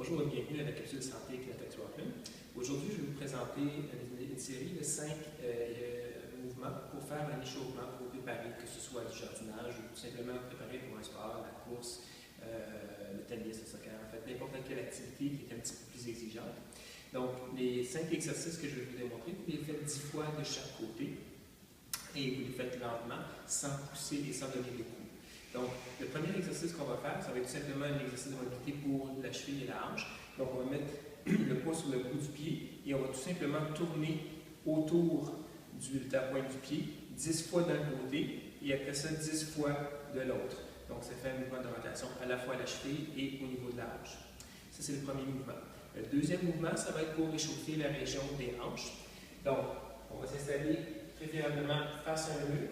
Bonjour et bienvenue à la capsule santé avec Nathalie Swartman. Aujourd'hui, je vais vous présenter une série de 5 mouvements pour faire un échauffement, pour préparer, que ce soit du jardinage ou tout simplement préparer pour un sport, la course, le tennis, le soccer, en fait, n'importe quelle activité qui est un petit peu plus exigeante. Donc, les 5 exercices que je vais vous démontrer, vous les faites 10 fois de chaque côté et vous les faites lentement, sans pousser et sans donner des coups. Donc, le premier exercice qu'on va faire, ça va être tout simplement un exercice de mobilité pour la cheville et la hanche. Donc, on va mettre le poids sur le bout du pied et on va tout simplement tourner autour de la pointe du pied 10 fois d'un côté et après ça 10 fois de l'autre. Donc, ça fait un mouvement de rotation à la fois à la cheville et au niveau de la hanche. Ça, c'est le premier mouvement. Le deuxième mouvement, ça va être pour réchauffer la région des hanches. Donc, on va s'installer préférablement face à un mur,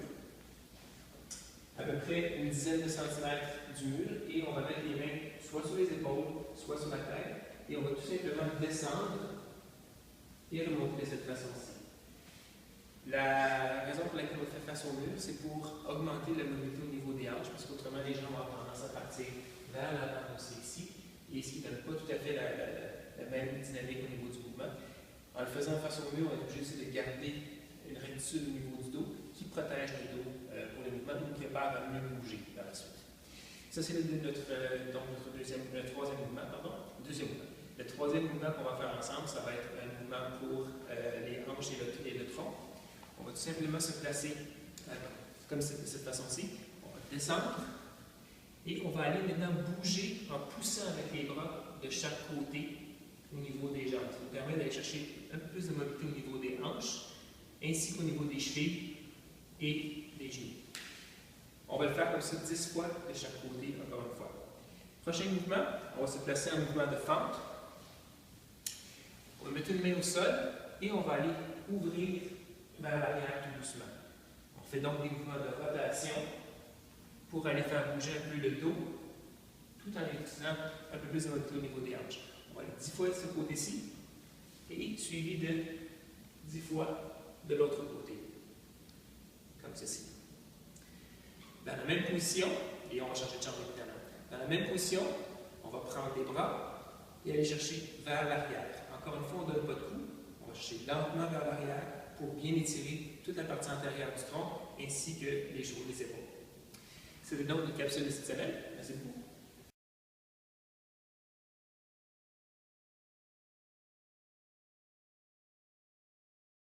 à peu près une dizaine de centimètres du mur, et on va mettre les mains soit sur les épaules, soit sur la tête, et on va tout simplement descendre et remonter de cette façon-ci. La raison pour laquelle on fait face au mur, c'est pour augmenter la mobilité au niveau des hanches, parce qu'autrement les gens vont avoir tendance à partir vers l'avant comme c'est ici, et ce qui ne donne pas tout à fait la même dynamique au niveau du mouvement. En le faisant face au mur, on est obligé de garder une rectitude au niveau du dos qui protège le dos pour le mouvement et nous prépare à mieux bouger par la suite. Ça, c'est notre troisième mouvement. Deuxième mouvement. Le troisième mouvement qu'on va faire ensemble, ça va être un mouvement pour les hanches et le tronc. On va tout simplement se placer comme de cette façon-ci. On va descendre et on va aller maintenant bouger en poussant avec les bras de chaque côté au niveau des jambes. Ça nous permet d'aller chercher un peu plus de mobilité au niveau des hanches ainsi qu'au niveau des chevilles et des genoux. On va le faire comme ça 10 fois de chaque côté, encore une fois. Prochain mouvement, on va se placer en mouvement de fente. On va mettre une main au sol et on va aller ouvrir vers l'arrière tout doucement. On fait donc des mouvements de rotation pour aller faire bouger un peu le dos, tout en utilisant un peu plus de mobilité au niveau des hanches. On va aller 10 fois de ce côté-ci et suivi de 10 fois de l'autre côté, comme ceci. Dans la même position, et on va changer de jambe évidemment, dans la même position, on va prendre les bras et aller chercher vers l'arrière. Encore une fois, on ne donne pas de coup, on va chercher lentement vers l'arrière pour bien étirer toute la partie antérieure du tronc ainsi que les genoux et les épaules. C'était donc une capsule décisionnelle. Merci beaucoup.